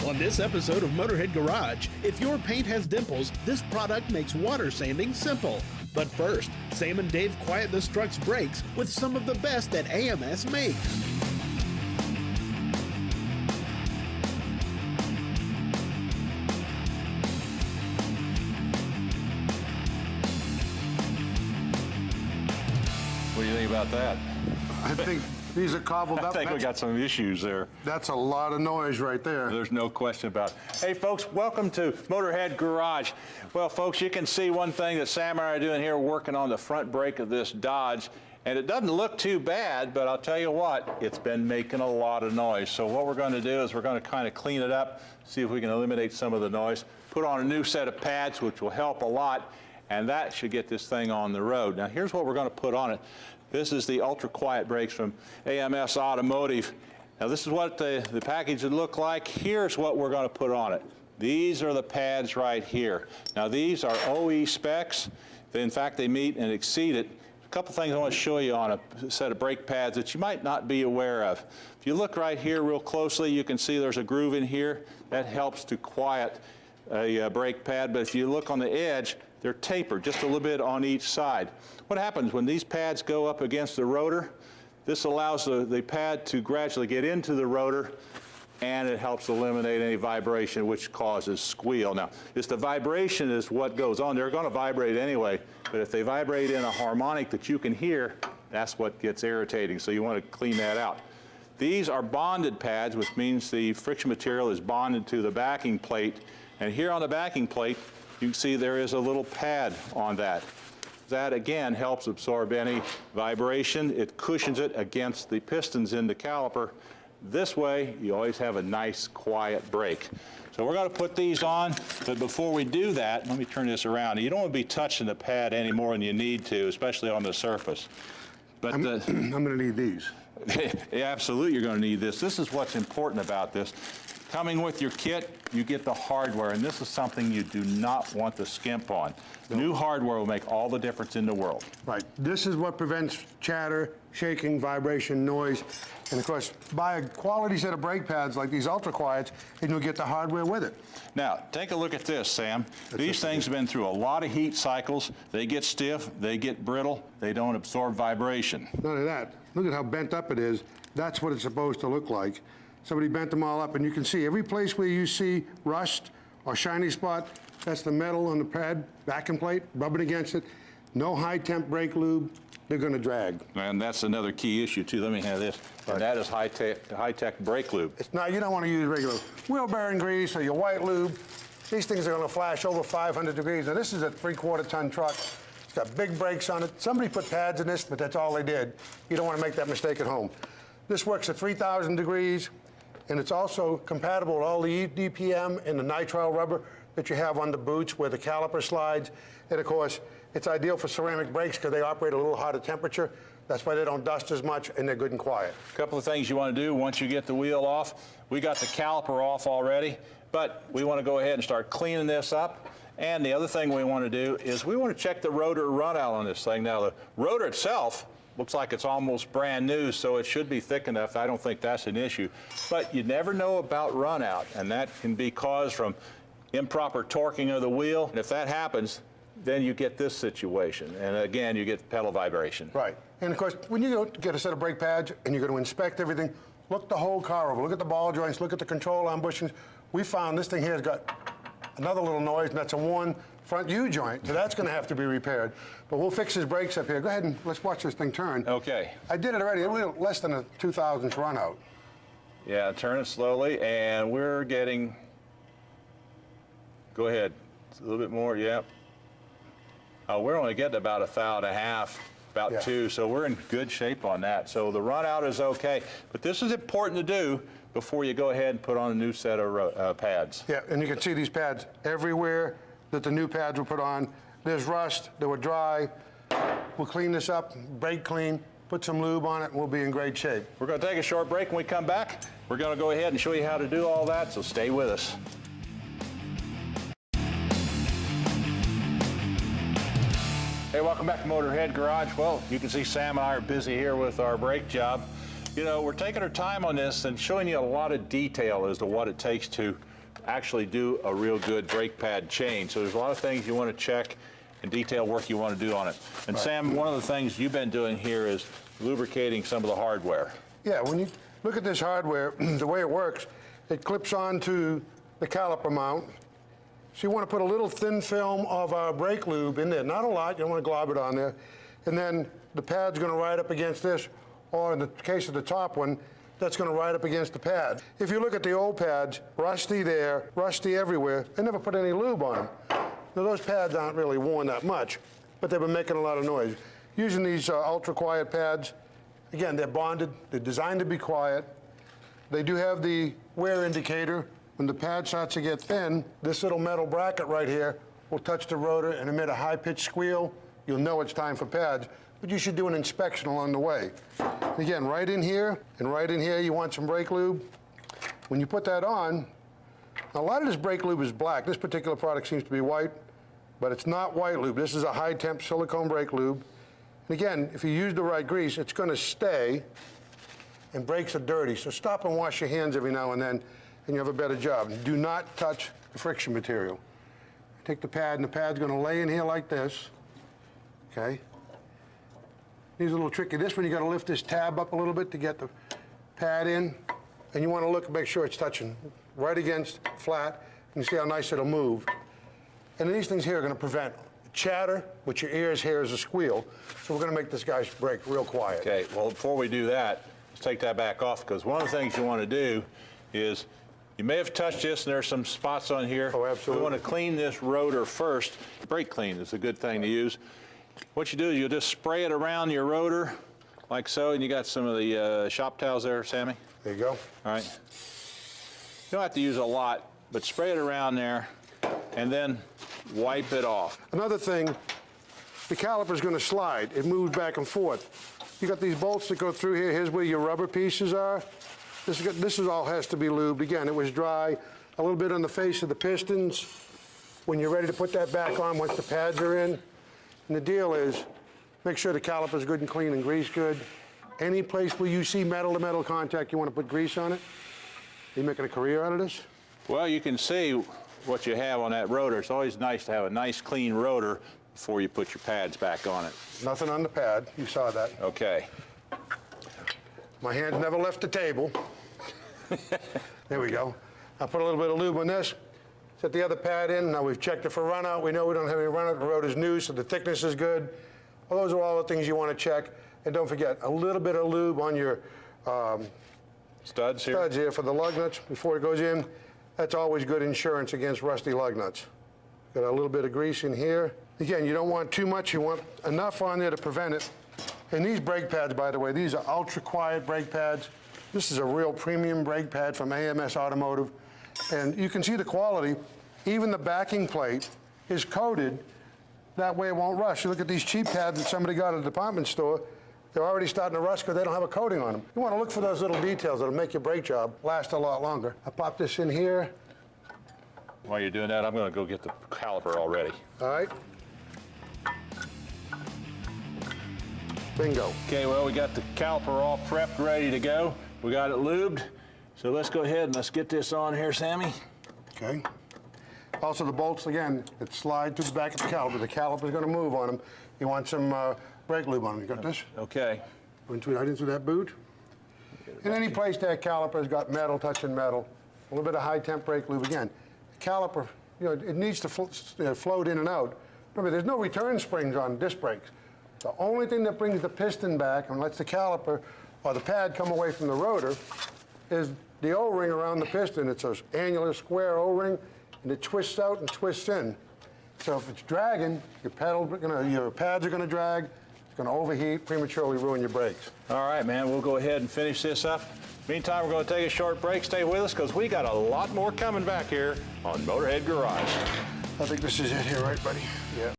On this episode of Motorhead Garage, if your paint has dimples, this product makes water sanding simple. But first, Sam and Dave quiet the truck's brakes with some of the best that AMS makes. What do you think about that? I think these are cobbled up. I think we got some issues there. That's a lot of noise right there. There's no question about it. Hey, folks, welcome to Motorhead Garage. Well, folks, you can see one thing that Sam and I are doing here, working on the front brake of this Dodge. And it doesn't look too bad, but I'll tell you what, it's been making a lot of noise. So what we're going to do is we're going to kind of clean it up, see if we can eliminate some of the noise, put on a new set of pads, which will help a lot, and that should get this thing on the road. Now, here's what we're going to put on it. This is the UltraQuiet brakes from AMS Automotive. Now, this is what the package would look like. Here's what we're going to put on it. These are the pads right here. Now, these are OE specs. In fact, they meet and exceed it. A couple things I want to show you on a set of brake pads that you might not be aware of. If you look right here real closely, you can see there's a groove in here. That helps to quiet a brake pad, but if you look on the edge, they're tapered just a little bit on each side. What happens when these pads go up against the rotor? This allows the pad to gradually get into the rotor, and it helps eliminate any vibration which causes squeal. Now, the vibration is what goes on. They're going to vibrate anyway, but if they vibrate in a harmonic that you can hear, that's what gets irritating, so you want to clean that out. These are bonded pads, which means the friction material is bonded to the backing plate, and here on the backing plate, you can see there is a little pad on that. That, again, helps absorb any vibration. It cushions it against the pistons in the caliper. This way, you always have a nice, quiet brake. So we're going to put these on, but before we do that, let me turn this around. You don't want to be touching the pad any more than you need to, especially on the surface. But I'm going to need these. Yeah, absolutely, you're going to need this. This is what's important about this. Coming with your kit, you get the hardware, and this is something you do not want to skimp on. New hardware will make all the difference in the world. Right. This is what prevents chatter, shaking, vibration, noise. And of course, buy a quality set of brake pads like these UltraQuiets, and you'll get the hardware with it. Now, take a look at this, Sam. These things have been through a lot of heat cycles. They get stiff, they get brittle, they don't absorb vibration. Not only that, look at how bent up it is. That's what it's supposed to look like. Somebody bent them all up, and you can see every place where you see rust or shiny spot, that's the metal on the pad, backing plate, rubbing against it. No high temp brake lube, they're going to drag. And that's another key issue too. Let me have this. Right. And that is high-tech brake lube. It's not, you don't want to use regular wheel bearing grease or your white lube. These things are going to flash over 500 degrees. Now this is a 3/4 ton truck. It's got big brakes on it. Somebody put pads in this, but that's all they did. You don't want to make that mistake at home. This works at 3,000 degrees. And it's also compatible with all the DPM and the nitrile rubber that you have on the boots where the caliper slides. And of course, it's ideal for ceramic brakes because they operate at a little hotter temperature. That's why they don't dust as much, and they're good and quiet. A couple of things you want to do once you get the wheel off. We got the caliper off already, but we want to go ahead and start cleaning this up. And the other thing we want to do is we want to check the rotor runout on this thing. Now, the rotor itself looks like it's almost brand new, so it should be thick enough. I don't think that's an issue. But you never know about runout, and that can be caused from improper torquing of the wheel. And if that happens, then you get this situation. And again, you get pedal vibration. Right. And of course, when you go to get a set of brake pads and you're going to inspect everything, look the whole car over. Look at the ball joints, look at the control arm bushings. We found this thing here has got another little noise, and that's a worn front U-joint, so that's going to have to be repaired. But we'll fix his brakes up here. Go ahead and let's watch this thing turn. Okay. I did it already. It was less than a 2,000th run out. Yeah, turn it slowly, and we're getting, go ahead, a little bit more, yep. We're only getting about 1.5, about 2, so we're in good shape on that. So the run out is okay, but this is important to do before you go ahead and put on a new set of pads. Yeah, and you can see these pads everywhere that the new pads were put on. There's rust, they were dry. We'll clean this up, brake clean, put some lube on it, and we'll be in great shape. We're going to take a short break. When we come back, we're going to go ahead and show you how to do all that, so stay with us. Hey, welcome back to Motorhead Garage. Well, you can see Sam and I are busy here with our brake job. You know, we're taking our time on this and showing you a lot of detail as to what it takes to actually do a real good brake pad change. So there's a lot of things you want to check and detail work you want to do on it. And Right. Sam, one of the things you've been doing here is lubricating some of the hardware. Yeah, when you look at this hardware, the way it works, it clips onto the caliper mount. So you want to put a little thin film of our brake lube in there. Not a lot, you don't want to glob it on there. And then the pad's going to ride up against this, or in the case of the top one, that's going to ride up against the pad. If you look at the old pads, rusty there, rusty everywhere, they never put any lube on them. Now those pads aren't really worn that much, but they've been making a lot of noise. Using these UltraQuiet pads, again, they're bonded, they're designed to be quiet. They do have the wear indicator. When the pad starts to get thin, this little metal bracket right here will touch the rotor and emit a high-pitched squeal. You'll know it's time for pads, but you should do an inspection along the way. Again, right in here and right in here, you want some brake lube. When you put that on, a lot of this brake lube is black. This particular product seems to be white, but it's not white lube. This is a high-temp silicone brake lube. And again, if you use the right grease, it's going to stay, and brakes are dirty. So stop and wash your hands every now and then, and you have a better job. Do not touch the friction material. Take the pad, and the pad's going to lay in here like this. Okay? These are a little tricky. This one, you got to lift this tab up a little bit to get the pad in, and you want to look and make sure it's touching right against flat, and you see how nice it'll move. And these things here are going to prevent chatter, which your ears hear as a squeal. So we're going to make this guy's brake real quiet. Okay, well, before we do that, let's take that back off, because one of the things you want to do is, you may have touched this, and there's some spots on here. Oh, absolutely. We want to clean this rotor first. Brake clean is a good thing to use. What you do is you'll just spray it around your rotor, like so, and you got some of the shop towels there, Sammy? There you go. All right. You don't have to use a lot, but spray it around there, and then wipe it off. Another thing, the caliper's going to slide. It moves back and forth. You got these bolts that go through here. Here's where your rubber pieces are. This is all has to be lubed. Again, it was dry. A little bit on the face of the pistons. When you're ready to put that back on, once the pads are in. And the deal is, make sure the caliper's good and clean and grease good. Any place where you see metal-to-metal contact, you want to put grease on it. Are you making a career out of this? Well, you can see what you have on that rotor. It's always nice to have a nice, clean rotor before you put your pads back on it. Nothing on the pad. You saw that. Okay. My hands never left the table. There we go. I'll put a little bit of lube on this. Set the other pad in. Now we've checked it for run out. We know we don't have any run out. The rotor's new, so the thickness is good. Well, those are all the things you want to check. And don't forget, a little bit of lube on your Studs here? studs here for the lug nuts before it goes in. That's always good insurance against rusty lug nuts. Got a little bit of grease in here. Again, you don't want too much. You want enough on there to prevent it. And these brake pads, by the way, these are UltraQuiet brake pads. This is a real premium brake pad from AMS Automotive. And you can see the quality. Even the backing plate is coated. That way it won't rust. You look at these cheap pads that somebody got at a department store, they're already starting to rust because they don't have a coating on them. You want to look for those little details that'll make your brake job last a lot longer. I pop this in here. While you're doing that, I'm going to go get the caliper already. All right. Bingo. Okay, well, we got the caliper all prepped, ready to go. We got it lubed. So let's go ahead and let's get this on here, Sammy. Okay. Also, the bolts, again, that slide to the back of the caliper. The caliper's going to move on them. You want some brake lube on them. You got this? Okay. Right into that boot. In any place that caliper's got metal touching metal, a little bit of high-temp brake lube. Again, the caliper, it needs to float in and out. Remember, there's no return springs on disc brakes. The only thing that brings the piston back and lets the caliper or the pad come away from the rotor is the O-ring around the piston. It's an annular square O-ring, and it twists out and twists in. So if it's dragging, your pads are going to drag. It's going to overheat, prematurely ruin your brakes. All right, man, we'll go ahead and finish this up. Meantime, we're going to take a short break. Stay with us because we got a lot more coming back here on Motorhead Garage. I think this is it here, right, buddy? Yeah.